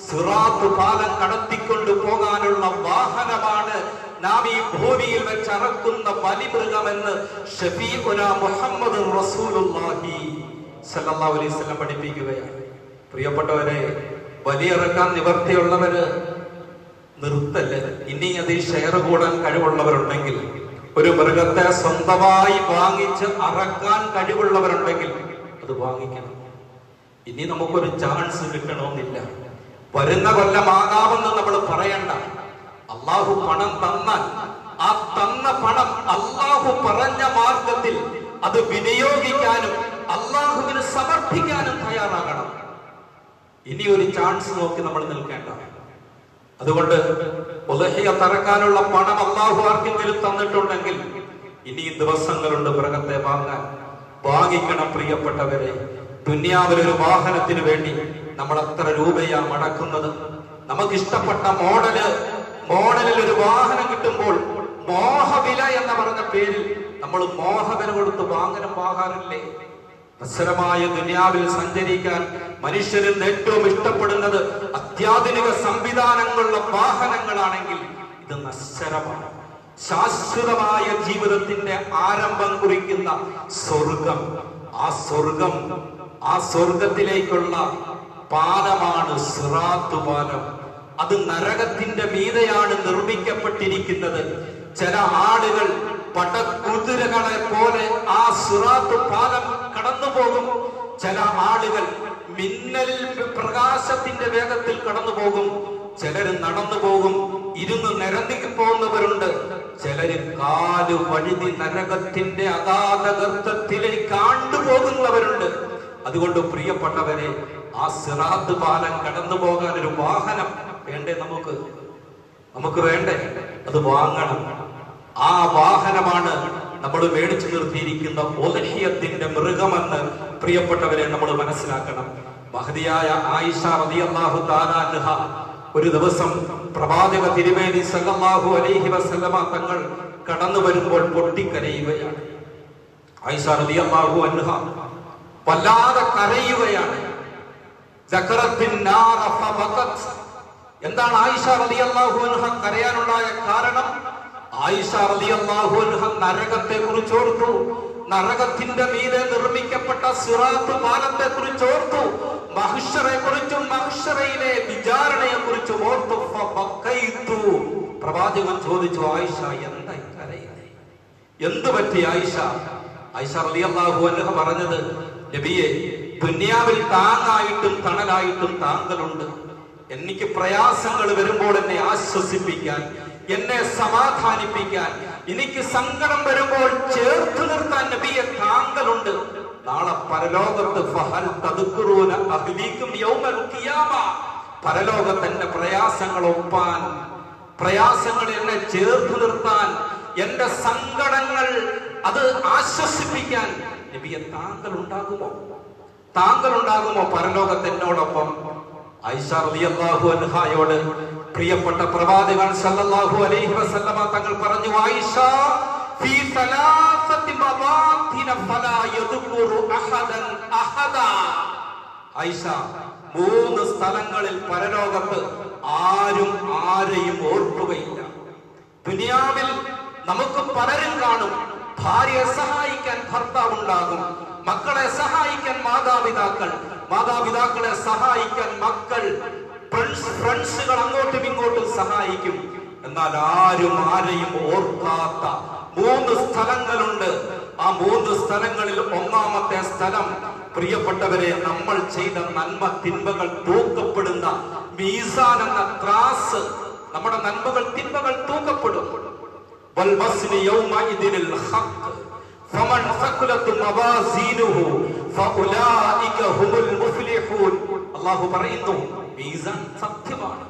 സിറാത്ത് പാലം കടത്തിക്കൊണ്ടു പോകാനുള്ള വാഹനമാണ് നാം ഈ ഭൂമിയിൽ വെച്ചറക്കുന്ന ബലിമൃഗമെന്ന് ഷഫീഉന മുഹമ്മദ് റസൂലുള്ളാഹി സ്വല്ലല്ലാഹു അലൈഹി വസല്ലം പഠിപ്പിക്കുകയാണ്. പ്രിയപ്പെട്ടവരെ, ബലിയിറക്കാൻ നിവർത്തിയുള്ളവര് നിർത്തല്ലേ. ഇനി അതിൽ ഷെയർ കൂടാൻ കഴിവുള്ളവരുണ്ടെങ്കിൽ, ഒരു മൃഗത്തെ സ്വന്തമായി വാങ്ങിച്ച് അറക്കാൻ കഴിവുള്ളവരുണ്ടെങ്കിൽ അത് വാങ്ങിക്കണം. ഇനി നമുക്കൊരു ചാൻസ് കിട്ടണമെന്നില്ല. വരുന്ന കൊല്ലമാകാമെന്ന് നമ്മൾ പറയണ്ട. അള്ളാഹു പണം തന്നാൽ ആ തന്ന പണം അള്ളാഹു പറഞ്ഞ മാർഗത്തിൽ അത് വിനിയോഗിക്കാനും അള്ളാഹുവിന് സമർപ്പിക്കാനും തയ്യാറാകണം. ഇനി ഒരു ചാൻസ് നോക്കി നമ്മൾ നിൽക്കേണ്ട. അതുകൊണ്ട് ഉദ്ഹിയ തറക്കാനുള്ള പണം അള്ളാഹു ആർക്കെങ്കിലും തന്നിട്ടുണ്ടെങ്കിൽ ഇനി ദിവസങ്ങളുണ്ട് മൃഗത്തെ വാങ്ങാൻ. വാങ്ങിക്കണം പ്രിയപ്പെട്ടവരെ. ദുനിയാവിലൊരു വാഹനത്തിന് വേണ്ടി നമ്മൾ എത്ര രൂപയാ മടക്കുന്നത്? നമുക്കിഷ്ടപ്പെട്ട മോഡലിൽ ഒരു വാഹനം കിട്ടുമ്പോൾ മോഹവില എന്ന് പറഞ്ഞ പേരിൽ നമ്മൾ മോഹവില കൊടുത്ത് വാങ്ങാറില്ലേ? നശ്വരമായ ദുനിയാവിൽ സഞ്ചരിക്കാൻ മനുഷ്യരിൽ ഏറ്റവും ഇഷ്ടപ്പെടുന്നത് അത്യാധുനിക സംവിധാനങ്ങളുള്ള വാഹനങ്ങളാണെങ്കിൽ ഇത് നശ്വരമാണ്. ശാശ്വതമായ ജീവിതത്തിന്റെ ആരംഭം കുറിക്കുന്ന സ്വർഗം, ആ സ്വർഗത്തിലേക്കുള്ള പാലമാണ് സിറാത്ത് പാലം. അത് നരകത്തിന്റെ മീതെയാണ് നിർമ്മിക്കപ്പെട്ടിരിക്കുന്നത്. ചില ആളുകൾ പടക്കുതിരകളെ പോലെ ആ സിറാത്ത് പാലം കടന്നു പോകും. ചില ആളുകൾ മിന്നൽ പ്രകാശത്തിന്റെ വേഗത്തിൽ കടന്നു പോകും. ചിലര് നടന്നു പോകും. ഇരുന്ന് നിരന്നിക്ക് പോകുന്നവരുണ്ട്. ചിലര് കാല് വഴുതി നരകത്തിന്റെ അഗാധ ഗർത്തത്തിലേക്ക് ആണ്ടുപോകുന്നവരുണ്ട്. അതുകൊണ്ട് പ്രിയപ്പെട്ടവരെ, ആ സിറാത്ത് പാലം കടന്നു പോകാൻ ഒരു വാഹനം വേണ്ടേ? നമുക്ക് വേണ്ടേ? അത് വാങ്ങണം. ആ വാഹനമാണ് നമ്മൾ മേടിച്ചു നിർത്തിയിരിക്കുന്ന ഉദ്ഹിയത്തിന്റെ മൃഗമെന്ന് പ്രിയപ്പെട്ടവരെ നമ്മൾ മനസ്സിലാക്കണം. മഹദിയായ ആയിഷ റളിയല്ലാഹു തആല അൻഹ ഒരു ദിവസം പ്രവാചക തിരുമേനി സല്ലല്ലാഹു അലൈഹി വസല്ലമ തങ്ങൾ കടന്നു വരുമ്പോൾ പൊട്ടിക്കരയുകയാണ്. ആയിഷ റളിയല്ലാഹു അൻഹ വല്ലാതെ കരയുകയാണ്. എന്താണ് ആയിഷ റളിയല്ലാഹു അൻഹ കരയാനുണ്ടായ കാരണം? ആയിഷ റളിയല്ലാഹു അൻഹ നരകത്തെ കുറിച്ച് ഓർത്തു. നരകത്തിന്റെ മീതെ നിർമ്മിക്കപ്പെട്ട സിറാത്ത് പാലത്തെ കുറിച്ച് ഓർത്തു. മഹ്ശറെ കുറിച്ചും മഹ്ശറയിലെ വിചാരണയെ കുറിച്ചും ഓർത്തു. പ്രവാചകൻ ചോദിച്ചു, ആയിഷ എന്തായി കരയുന്നത്? എന്ത് പറ്റി ആയിഷ? ആയിഷ റളിയല്ലാഹു അൻഹ പറഞ്ഞത്, നബിയെ, ദുനിയാവിൽ താങ്ങായിട്ടും തണലായിട്ടും താങ്കളുണ്ട്. എനിക്ക് പ്രയാസങ്ങൾ വരുമ്പോൾ എന്നെ ആശ്വസിപ്പിക്കാൻ, എന്നെ സമാധാനിപ്പിക്കാൻ, എനിക്ക് സങ്കടം വരുമ്പോൾ ചേർത്ത് നിർത്താൻ നബിയെ താങ്കളുണ്ട്. നാളെ പരലോകത്ത് പരലോകത്ത് എന്റെ പ്രയാസങ്ങൾ ഒപ്പാൻ, പ്രയാസങ്ങൾ എന്നെ ചേർത്ത് നിർത്താൻ, എന്റെ സങ്കടങ്ങൾ അത് ആശ്വസിപ്പിക്കാൻ നബിയെ താങ്കൾ ഉണ്ടാകുമോ പരലോകത്ത് എന്നോടൊപ്പം? ആയിഷ റളിയല്ലാഹു അൻഹയോട് പ്രിയപ്പെട്ട പ്രവാചകൻ സല്ലല്ലാഹു അലൈഹി വസല്ലമ തങ്ങൾ പറഞ്ഞു, ആയിഷ ഫീ സലാസതി മവാത്തിന ഫലാ യദ്കുറു അഹദൻ അഹദാ. ആയിഷ, 3 സ്ഥലങ്ങളിൽ പരലോകത്ത് ആരും ആരെയും ഓർക്കുകയില്ല. ദുനിയാവിൽ നമുക്ക് പലരും കാണും. ഭാര്യയെ സഹായിക്കാൻ ഭർത്താവ് ഉണ്ടാകും, മക്കളെ സഹായിക്കാൻ മാതാപിതാക്കളെ സഹായിക്കാൻ മക്കൾ, ഫ്രണ്ട്സുകൾ അങ്ങോട്ടും ഇങ്ങോട്ടും സഹായിക്കും. എന്നാൽ ആരും ആരെയും ഓർക്കാത്ത 3 സ്ഥലങ്ങളുണ്ട്. ആ 3 സ്ഥലങ്ങളിൽ ഒന്നാമത്തെ സ്ഥലം, പ്രിയപ്പെട്ടവരെ, നമ്മൾ ചെയ്ത നന്മ തിന്മകൾ തൂക്കപ്പെടുന്ന മീസാൻ എന്ന ത്രാസ്. നമ്മുടെ നന്മകൾ തിന്മകൾ തൂക്കപ്പെടും. فمن ثقلت موازينه فاولئك هم المفلحون. അല്ലാഹു പറയുന്നു, മീസാൻ സത്യമാണ്.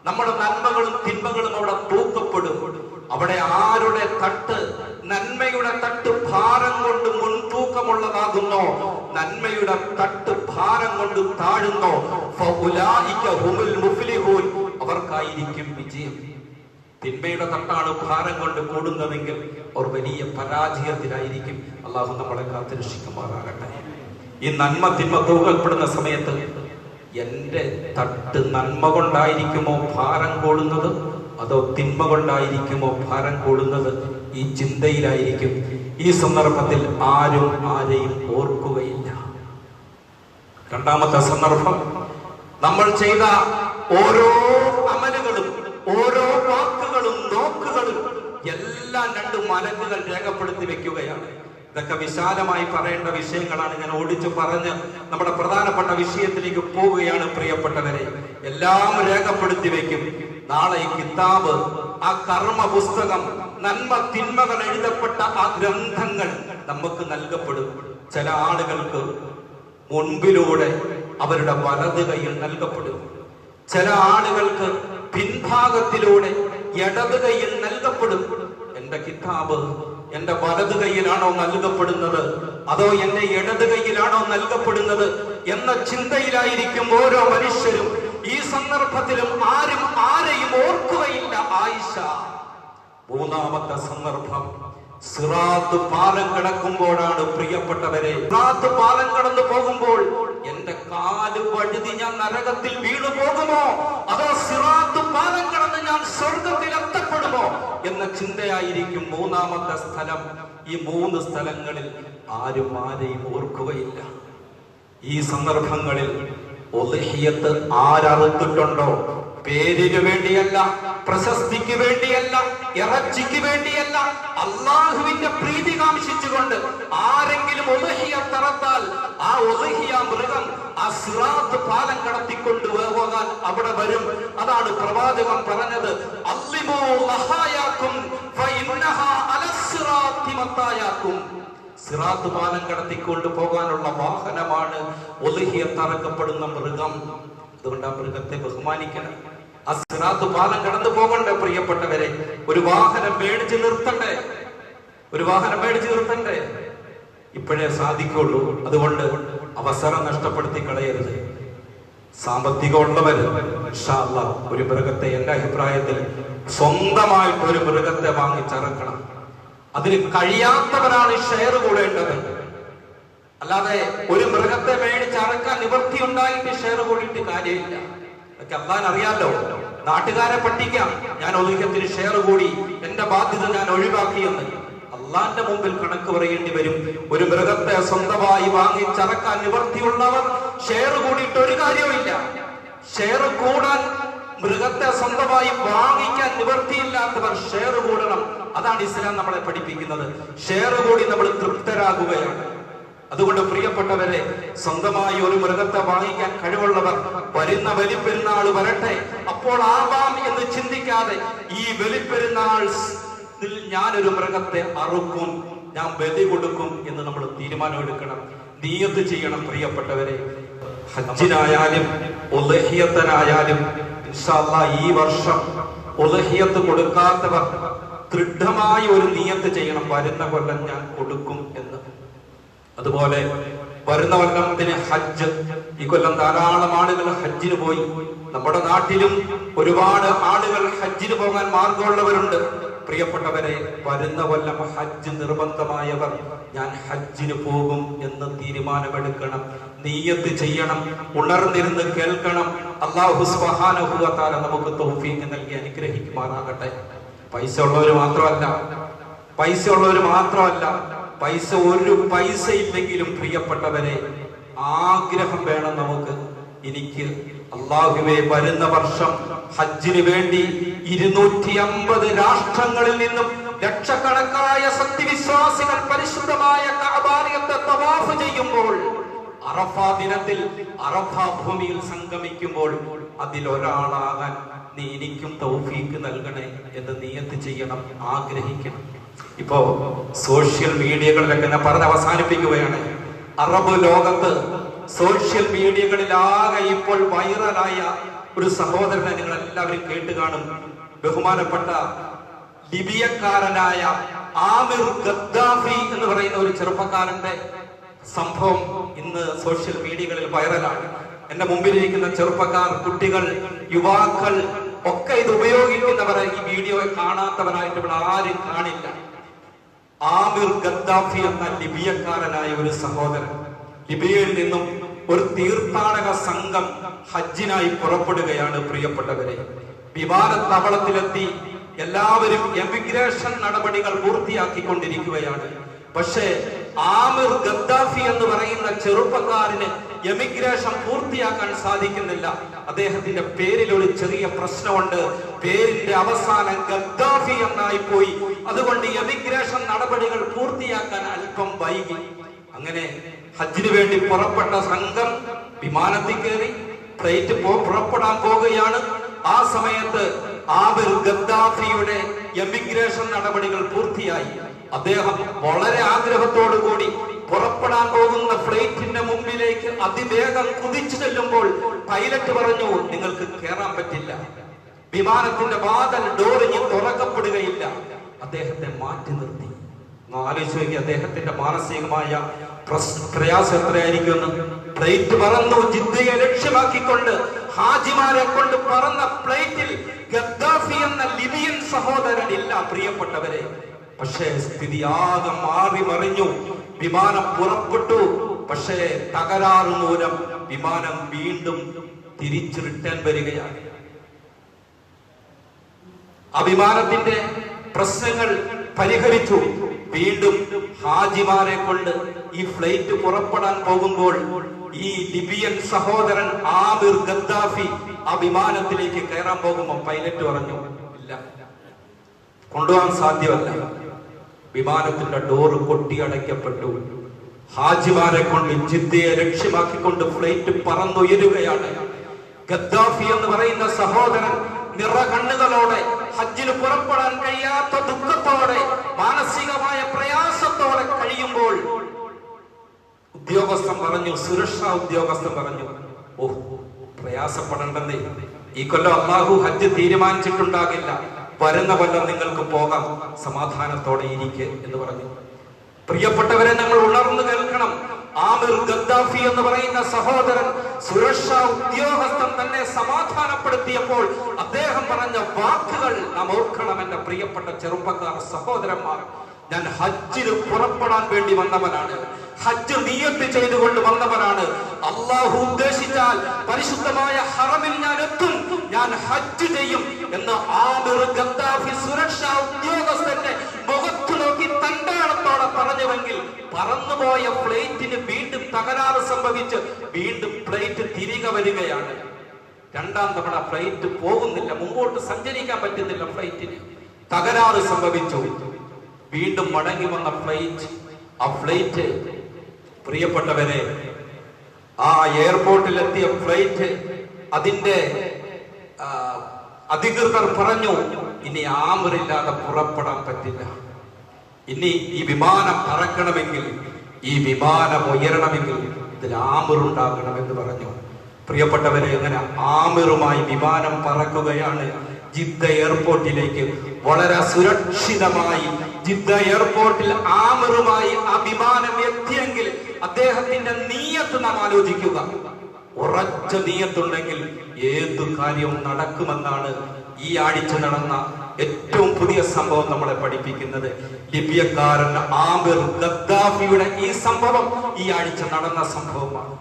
നമ്മുടെ നന്മകളും തിന്മകളും അവിടെ തൂക്കപ്പെടും. അവിടെ ആരുടെ തട്ട്, നന്മയുടെ തട്ട് ഭാരം കൊണ്ട് മുൻതൂക്കമുള്ളതാകുന്നോ, നന്മയുടെ തട്ട് ഭാരം കൊണ്ട് താഴുന്നോ, ഫഉലൈക ഹുമുൽ മുഫ്ലിഹൂൻ, അവർക്കായിരിക്കും വിജയം. തിന്മയുടെ തട്ടാണ് ഭാരം കൊണ്ട് കൂടുന്നതെങ്കിൽ അവർ വലിയ പരാജയത്തിലായിരിക്കും. അള്ളാഹു നമ്മളെ കാത്തുരക്ഷിക്കുമാറാകട്ടെ. ഈ നന്മ തിന്മ തൂക്കപ്പെടുന്ന സമയത്ത് എന്റെ തട്ട് നന്മ കൊണ്ടായിരിക്കുമോ ഭാരം കൂടുന്നത്, അതോ തിന്മ കൊണ്ടായിരിക്കുമോ ഭാരം കൂടുന്നത്? ഈ ചിന്തയിലായിരിക്കും. ഈ സന്ദർഭത്തിൽ ആരും ആരെയും ഓർക്കുകയില്ല. രണ്ടാമത്തെ സന്ദർഭം, നമ്മൾ ചെയ്ത ഓരോ അമലുകളും ഓരോ വാക്കുകളും നോക്കുകളും എല്ലാം രണ്ട് മലക്കുകൾ രേഖപ്പെടുത്തി വെക്കുകയാണ്. ഇതൊക്കെ വിശാലമായി പറയേണ്ട വിഷയങ്ങളാണ്. ഞാൻ ഓടിച്ചു പറഞ്ഞ് നമ്മുടെ പ്രധാനപ്പെട്ട വിഷയത്തിലേക്ക് പോവുകയാണ്. പ്രിയപ്പെട്ടവരെ, എല്ലാം രേഖപ്പെടുത്തി വെക്കും. നാളെ ഈ കിതാബ്, ആ കർമ്മ പുസ്തകം, നന്മ തിന്മകൾ എഴുതപ്പെട്ട ആ ഗ്രന്ഥങ്ങൾ നമുക്ക് നൽകപ്പെടും. ചില ആളുകൾക്ക് മുൻപിലൂടെ അവരുടെ വലത് കൈയിൽ നൽകപ്പെടും. ചില ആളുകൾക്ക് പിൻഭാഗത്തിലൂടെ ഇടത് കൈയിൽ നൽകപ്പെടും. എന്റെ കിതാബ് എന്റെ വലത് കൈയിലാണോ നൽകപ്പെടുന്നത്, അതോ എന്റെ ഇടത് കൈയിലാണോ നൽകപ്പെടുന്നത് എന്ന ചിന്തയിലായിരിക്കും ഓരോ മനുഷ്യരും. ഈ സന്ദർഭത്തിലും ആരും ആരെയും ഓർക്കുകയില്ല. ആയിഷ. മൂന്നാമത്തെ സന്ദർഭം, സിറാത്ത് പാലം കിടക്കുമ്പോഴാണ്. പ്രിയപ്പെട്ടവരെ, സിറാത്ത് പാലം കടന്നു പോകുമ്പോൾ എന്റെ കാല് വഴുതി ഞാൻ നരകത്തിൽ വീണു പോകുമോ, അതോ സിറാത്ത് പാലം കടന്ന് ഞാൻ സ്വർഗത്തിൽ എത്തപ്പെടുമോ എന്ന ചിന്തയായിരിക്കും മൂന്നാമത്തെ സ്ഥലം. ഈ മൂന്ന് സ്ഥലങ്ങളിൽ ആരും ആരെയും ഓർക്കുകയില്ല. ഈ സന്ദർഭങ്ങളിൽ ഉദ്ഹിയത്ത് ആരറുത്തിട്ടുണ്ടോ, പേരിന് വേണ്ടിയല്ല, പ്രശസ്തിക്ക് വേണ്ടിയല്ല, ഇറച്ചിക്ക് വേണ്ടിയല്ല, അള്ളാഹുവിന്റെ പ്രീതി കാംക്ഷിച്ചുകൊണ്ട് ആരെങ്കിലും ഉദ്ഹിയത്ത് അറുത്താൽ ആ ഉദ്ഹിയ മൃഗം ആ സിറാത്ത് പാലം കടത്തിക്കൊണ്ട് പോകാൻ അവിടെ വരും. അതാണ് പ്രവാചകൻ പറഞ്ഞത്, അല്ലിമൂ ലഹായാക്കും ഫഇന്നഹാ അലസ്സിറാത്തി മത്തായാക്കും. സിറാത്ത് പാലം കടത്തിക്കൊണ്ട് പോകാനുള്ള വാഹനമാണ് ഉദ്ഹിയത്ത് അറുക്കപ്പെടുന്ന മൃഗം. അതുകൊണ്ട് ആ മൃഗത്തെ ബഹുമാനിക്കണം. ആ സിറാത്ത് പാലം കടന്നു പോകണ്ടേ പ്രിയപ്പെട്ടവരെ? ഒരു വാഹനം മേടിച്ച് നിർത്തണ്ടേ? ഇപ്പോഴേ സാധിക്കുള്ളൂ. അതുകൊണ്ട് അവസരം നഷ്ടപ്പെടുത്തി കളയരുത്. സാമ്പത്തികമുള്ളവര് ഇൻഷാ അല്ലാഹ് ഒരു മൃഗത്തെ, എന്റെ അഭിപ്രായത്തിൽ സ്വന്തമായിട്ട് ഒരു മൃഗത്തെ വാങ്ങിച്ചിറക്കണം. അതിന് കഴിയാത്തവരാണ് ഷെയർ കൂടേണ്ടത്. അല്ലാതെ ഒരു മൃഗത്തെ മേടിച്ചറക്കാൻ നിവൃത്തി ഉണ്ടായിട്ട് ഷെയർ കൂടിയിട്ട് കാര്യമില്ല. അതൊക്കെ അള്ളാൻ അറിയാലോ. നാട്ടുകാരെ പറ്റിക്കാം, ഞാൻ ഒതുക്കത്തിന് ഷെയർ കൂടി, എന്റെ ബാധ്യത ഞാൻ ഒഴിവാക്കിയെന്ന്. അള്ളാന്റെ മുമ്പിൽ കണക്ക് പറയേണ്ടി വരും. ഒരു മൃഗത്തെ സ്വന്തമായി വാങ്ങിച്ചറക്കാൻ നിവൃത്തിയുള്ളവർ ഷെയർ കൂടിയിട്ട് ഒരു കാര്യവുമില്ല. ഷെയർ കൂടാൻ, മൃഗത്തെ സ്വന്തമായി വാങ്ങിക്കാൻ നിവൃത്തിയില്ലാത്തവർ ഷെയർ കൂടണം. അതാണ് ഇസ്ലാം നമ്മളെ പഠിപ്പിക്കുന്നത്. ഷെയർ കൂടി നമ്മൾ തൃപ്തരാകുകയാണ്. അതുകൊണ്ട് പ്രിയപ്പെട്ടവരെ, സ്വന്തമായി ഒരു മൃഗത്തെ വാങ്ങിക്കാൻ കഴിവുള്ളവർ വരുന്ന ബലിപ്പെരുന്നാൾ വരട്ടെ, അപ്പോൾ ആവാം എന്ന് ചിന്തിക്കാതെ ഈ ബലിപ്പെരുന്നാൾ ഞാനൊരു മൃഗത്തെ അറുക്കും, ഞാൻ ബലി കൊടുക്കും എന്ന് നമ്മൾ തീരുമാനമെടുക്കണം, നിയ്യത്ത് ചെയ്യണം. പ്രിയപ്പെട്ടവരെ, ഹജ്ജിനായാലും ഉദ്ഹിയത്തിനായാലും ഇൻഷാ അല്ലാഹ് ഈ വർഷം ഉദ്ഹിയത്ത് കൊടുക്കാത്തവർ ദൃഢമായി ഒരു നിയ്യത്ത് ചെയ്യണം, വരുന്ന കൊല്ലം ഞാൻ കൊടുക്കും എന്ന്. അതുപോലെ വരുന്ന കൊല്ലത്തിന് ഹജ്ജ്. ഈ കൊല്ലം ധാരാളം ആളുകൾ ഹജ്ജിന് പോയി. നമ്മുടെ നാട്ടിലും ഒരുപാട് ആളുകൾ ഹജ്ജിന് പോകാൻ മാർഗമുള്ളവരുണ്ട്. പ്രിയപ്പെട്ടവരെ, വരുന്ന കൊല്ലം ഹജ്ജ് നിർബന്ധമായവർ ഞാൻ ഹജ്ജിന് പോകും എന്ന് തീരുമാനമെടുക്കണം, നിയ്യത്ത് ചെയ്യണം, ഉണർന്നിരുന്ന് കേൾക്കണം. അല്ലാഹു സുബ്ഹാനഹു വ തആല നമുക്ക് തൗഫീഖ് നൽകി അനുഗ്രഹിക്കുമാറാകട്ടെ. പൈസ ഉള്ളവര് മാത്രമല്ല, പൈസ ഒരു പൈസ ഇല്ലെങ്കിലും പ്രിയപ്പെട്ടവരെ ആഗ്രഹം വേണം നമുക്ക്. എനിക്ക് അല്ലാഹുവേ, വരുന്ന വർഷം ഹജ്ജിന് വേണ്ടി 250 രാഷ്ട്രങ്ങളിൽ നിന്നും ലക്ഷക്കണക്കായ സത്യവിശ്വാസികൾ പരിശുദ്ധമായ കഅബയെ തവാഫ് ചെയ്യുമ്പോൾ, അറഫ ദിനത്തിൽ അറഫ ഭൂമിയിൽ സംഗമിക്കുമ്പോൾ അതിലൊരാളാകാൻ നീ എനിക്കും തൗഫീഖ് നൽകണേ എന്ന് നിയ്യത്ത് ചെയ്യണം, ആഗ്രഹിക്കണം. ഇപ്പോ സോഷ്യൽ മീഡിയകളിലൊക്കെ ഞാൻ പറഞ്ഞ് അവസാനിപ്പിക്കുകയാണ്. അറബ് ലോകത്ത് സോഷ്യൽ മീഡിയകളിലാകെ ഇപ്പോൾ വൈറലായ ഒരു സഹോദരനെ നിങ്ങൾ എല്ലാവരും കേട്ട് കാണും. ബഹുമാനപ്പെട്ട ലിബിയക്കാരനായ ആമിർ ഗദ്ദാഫി എന്ന് പറയുന്ന ഒരു ചെറുപ്പക്കാരന്റെ സംഭവം ഇന്ന് സോഷ്യൽ മീഡിയകളിൽ വൈറലാണ്. എന്റെ മുമ്പിലിരിക്കുന്ന ചെറുപ്പക്കാർ, കുട്ടികൾ, യുവാക്കൾ ഒക്കെ ഇത് ഉപയോഗിക്കുന്നവരെ ഈ വീഡിയോ കാണാത്തവരായിട്ട് ഇവിടെ ആരും കാണില്ല. ആമിർ ഗദ്ദാഫി എന്ന ലിബിയക്കാരനായ ഒരു സഹോദരൻ ലിബിയയിൽ നിന്നും ഒരു തീർത്ഥാടക സംഘം ഹജ്ജിനായി പുറപ്പെടുകയാണ്. പ്രിയപ്പെട്ടവരെ, വിമാനത്താവളത്തിലെത്തി എല്ലാവരും എമിഗ്രേഷൻ നടപടികൾ പൂർത്തിയാക്കിക്കൊണ്ടിരിക്കുകയാണ്. പക്ഷേ ആമിർ ഗദ്ദാഫി എന്ന് പറയുന്ന ചെറുപ്പക്കാരന് എമിഗ്രേഷൻ പൂർത്തിയാക്കാൻ സാധിക്കുന്നില്ല. അദ്ദേഹത്തിന്റെ പേരിൽ ഒരു ചെറിയ പ്രശ്നമുണ്ട്. പേരിന്റെ അവസാനം ഗദ്ദാഫി എന്നായി പോയി. അതുകൊണ്ട് എമിഗ്രേഷൻ നടപടികൾ പൂർത്തിയാക്കാൻ അല്പം വൈകി. അങ്ങനെ ഹജ്ജിന് വേണ്ടി പുറപ്പെട്ട സംഘം വിമാനത്തിൽ കയറി ഫ്ലൈറ്റ് പുറപ്പെടാൻ പോകുകയാണ്. ആ സമയത്ത് ആമിർ ഗദ്ദാഫിയുടെ എമിഗ്രേഷൻ നടപടികൾ പൂർത്തിയായി. അദ്ദേഹം വളരെ ആഗ്രഹത്തോടു കൂടി പുറപ്പെടാൻ പോകുന്ന ഫ്ലൈറ്റിന്റെ മുമ്പിലേക്ക് അതിവേഗം കുതിച്ചു ചെല്ലുമ്പോൾ പൈലറ്റ് പറഞ്ഞു, നിങ്ങൾക്ക് കയറാൻ പറ്റില്ല, വിമാനത്തിന്റെ വാതിൽ ഡോറിഞ്ഞ് തുറക്കപ്പെടുകയില്ല. അദ്ദേഹത്തെ മാറ്റി നിർത്തി. ആലോചിച്ച് നോക്കി അദ്ദേഹത്തിന്റെ മാനസികമായ പ്രയാസം എത്രയായിരിക്കുമെന്ന്. ഫ്ലൈറ്റ് പറന്നു ജിദ്ദയെ ലക്ഷ്യമാക്കിക്കൊണ്ട് ഹാജിമാരെ കൊണ്ട് പറന്ന ഫ്ലൈറ്റിൽ ഗദ്ദാഫി എന്ന ലിബിയൻ സഹോദരൻ ഇല്ല. പ്രിയപ്പെട്ടവരെ, പക്ഷേ സ്ഥിതി ആകെ മാറി മറിഞ്ഞു. വിമാനം പുറപ്പെട്ടു. പക്ഷേ തകരാറ് മൂലം വിമാനം വീണ്ടും തിരിച്ചു റിട്ടേൺ വരികയാണ്. ആ വിമാനത്തിന്റെ പ്രശ്നങ്ങൾ പരിഹരിച്ചു. വീണ്ടും ഹാജിമാരെ കൊണ്ട് ഈ ഫ്ലൈറ്റ് പുറപ്പെടാൻ പോകുമ്പോൾ ഈ ലിബിയൻ സഹോദരൻ ആമിർ ഗദ്ദാഫി ആ വിമാനത്തിലേക്ക് കയറാൻ പോകുമ്പോൾ പൈലറ്റ് പറഞ്ഞു, ഇല്ല, കൊണ്ടുപോകാൻ സാധ്യമല്ല. വിമാനത്തിന്റെ ഡോറ് കൊട്ടിയടയ്ക്കപ്പെട്ടു. ഹാജിമാരെ കൊണ്ട് ജിദ്ദയെ ലക്ഷ്യമാക്കിക്കൊണ്ട് ഫ്ലൈറ്റ് പറന്നുയരുകയാണ്. ഗദ്ദാഫി എന്ന് പറയുന്ന സഹോദരൻ നിറകണ്ണുകളോടെ ഹജ്ജിന് പുറപ്പെടാൻ കഴിയാത്ത ദുഃഖത്തോടെ മാനസികമായ പ്രയാസത്തോടെ കഴിയുമ്പോൾ ഉദ്യോഗസ്ഥൻ പറഞ്ഞു, സുരക്ഷാ ഉദ്യോഗസ്ഥൻ പറഞ്ഞു, ഓ, പ്രയാസപ്പെടേണ്ടതേ, ഈ കൊല്ലം അല്ലാഹു ഹജ്ജ് തീരുമാനിച്ചിട്ടുണ്ടാകില്ല, വരുന്ന കൊല്ലം നിങ്ങൾക്ക് പോകാം, സമാധാനത്തോടെ ഇരിക്കെ എന്ന് പറഞ്ഞു. പ്രിയപ്പെട്ടവരെ, നമ്മൾ ഉണർന്നു കേൾക്കണം. ആമിർ ഗദ്ദാഫി എന്ന് പറയുന്ന സഹോദരൻ സുരക്ഷാ ഉദ്യോഗസ്ഥൻ തന്നെ സമാധാനപ്പെടുത്തിയപ്പോൾ അദ്ദേഹം പറഞ്ഞ വാക്കുകൾ നാം ഓർക്കണം. എന്റെ പ്രിയപ്പെട്ട ചെറുപ്പക്കാർ, സഹോദരന്മാർ, ഞാൻ ഹജ്ജിന് പുറപ്പെടാൻ വേണ്ടി വന്നവനാണ്. ഹജ്ജ് നിയ്യത്ത് ചെയ്തുകൊണ്ട് വന്നവനാണ്. അല്ലാഹു ഉദ്ദേശിച്ചാൽ പരിശുദ്ധമായ ഹറമിൽ ഞാൻ എത്തും, ഞാൻ ഹജ്ജ് ചെയ്യും എന്ന് ആമിർ ഗദ്ദാഫി സുരക്ഷാ ഉദ്യോഗസ്ഥന്റെ മുഖത്തു നോക്കി തണ്ടാളത്തോടെ പറഞ്ഞുവെങ്കിൽ പറന്നുപോയ ഫ്ലൈറ്റിന് വീണ്ടും തകരാറ് സംഭവിച്ച് വീണ്ടും ഫ്ലൈറ്റ് തിരികെ വരികയാണ്. രണ്ടാം തവണ ഫ്ലൈറ്റ് പോകുന്നില്ല, മുമ്പോട്ട് സഞ്ചരിക്കാൻ പറ്റുന്നില്ല. ഫ്ലൈറ്റിന് തകരാറ് സംഭവിച്ചു. വീണ്ടും മടങ്ങി വന്ന ഫ്ലൈറ്റ് പ്രിയപ്പെട്ടവരെ, ആ എയർപോർട്ടിലെത്തിയ ഫ്ലൈറ്റ് അതിന്റെ അധികൃതർ പറഞ്ഞു, ഇനി ആമിറില്ലാതെ പുറപ്പെടാൻ പറ്റില്ല. ഇനി ഈ വിമാനം പറക്കണമെങ്കിൽ, ഈ വിമാനം ഉയരണമെങ്കിൽ ഇതിൽ ആമിറുണ്ടാകണമെന്ന് പറഞ്ഞു. പ്രിയപ്പെട്ടവരെ, അങ്ങനെ ആമിറുമായി വിമാനം പറക്കുകയാണ് ജിദ്ദ എയർപോർട്ടിലേക്ക്. വളരെ സുരക്ഷിതമായി ജിദ്ദ എയർപോർട്ടിൽ ആമിറുമായി ആ വിമാനം എത്തിയെങ്കിൽ അദ്ദേഹത്തിന്റെ നീയത്ത് നാം ആലോചിക്കുക. ഉറച്ച നീയത്തുണ്ടെങ്കിൽ ഏതു കാര്യവും നടക്കുമെന്നാണ് ഈ ആഴ്ച നടന്ന ഏറ്റവും പുതിയ സംഭവം നമ്മളെ പഠിപ്പിക്കുന്നത്. ലിബിയക്കാരൻ ആമിർ ഗദ്ദാഫിയുടെ ഈ സംഭവം ഈ ആഴ്ച നടന്ന സംഭവമാണ്.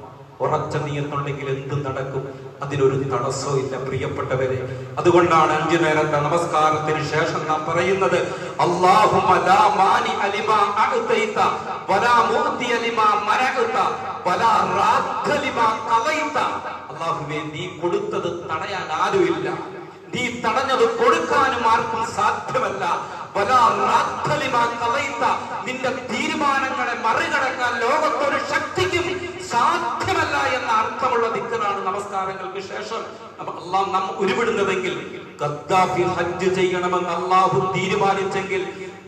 ഉറച്ച നീയത്തുണ്ടെങ്കിൽ എന്ത് നടക്കും, അതിനൊരു തടസ്സവും ഇല്ല. പ്രിയപ്പെട്ടവരെ, അതുകൊണ്ടാണ് 5 നേരത്തെ നമസ്കാരത്തിന് ശേഷം നാം പറയുന്നത്, അല്ലാഹുമ്മ ലാ മാനി അലിമാ അഅതൈത വലാ മുഅതി അലിമാ മനഅത വലാ റാദ്ദ ലിമാ ഖളൈത. അല്ലാഹുവേ, നീ കൊടുത്തത് തടയാൻ ആരുമില്ല, നീ തടഞ്ഞത് കൊടുക്കാനും ആർക്കും സാധ്യമല്ല. വലാ റാദ്ദ ലിമാ ഖളൈത, നിന്റെ തീരുമാനങ്ങളെ മറികടക്കാൻ ലോകത്തൊരു ശക്തിക്കും സാധ്യമല്ല എന്ന അർത്ഥമുള്ള ദിക്റാണ് നമസ്കാരങ്ങൾക്ക് ശേഷം അല്ലാഹു നാം ഉരുവിടുന്നതെങ്കിൽ. ഗദ്ദാഫി ഹജ്ജ് ചെയ്യണമെന്ന് അല്ലാഹു തീരുമാനിച്ചെങ്കിൽ,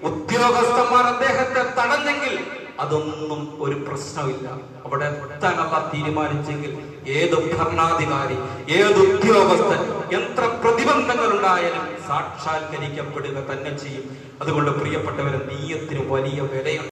ഉദ്യോഗസ്ഥന്മാർ അദ്ദേഹത്തെ തടഞ്ഞെങ്കിൽ അതൊന്നും ഒരു പ്രശ്നമില്ല. അവിടെ എത്താൻ അല്ലാഹു തീരുമാനിച്ചെങ്കിൽ ഏത് ഭരണാധികാരി, ഏത് ഉദ്യോഗസ്ഥൻ, എത്ര പ്രതിബന്ധങ്ങൾ ഉണ്ടായാലും സാക്ഷാത്കരിക്കപ്പെടുക തന്നെ ചെയ്യും. അതുകൊണ്ട് പ്രിയപ്പെട്ടവരെ, നീയത്തിന് വലിയ വിലയുണ്ട്.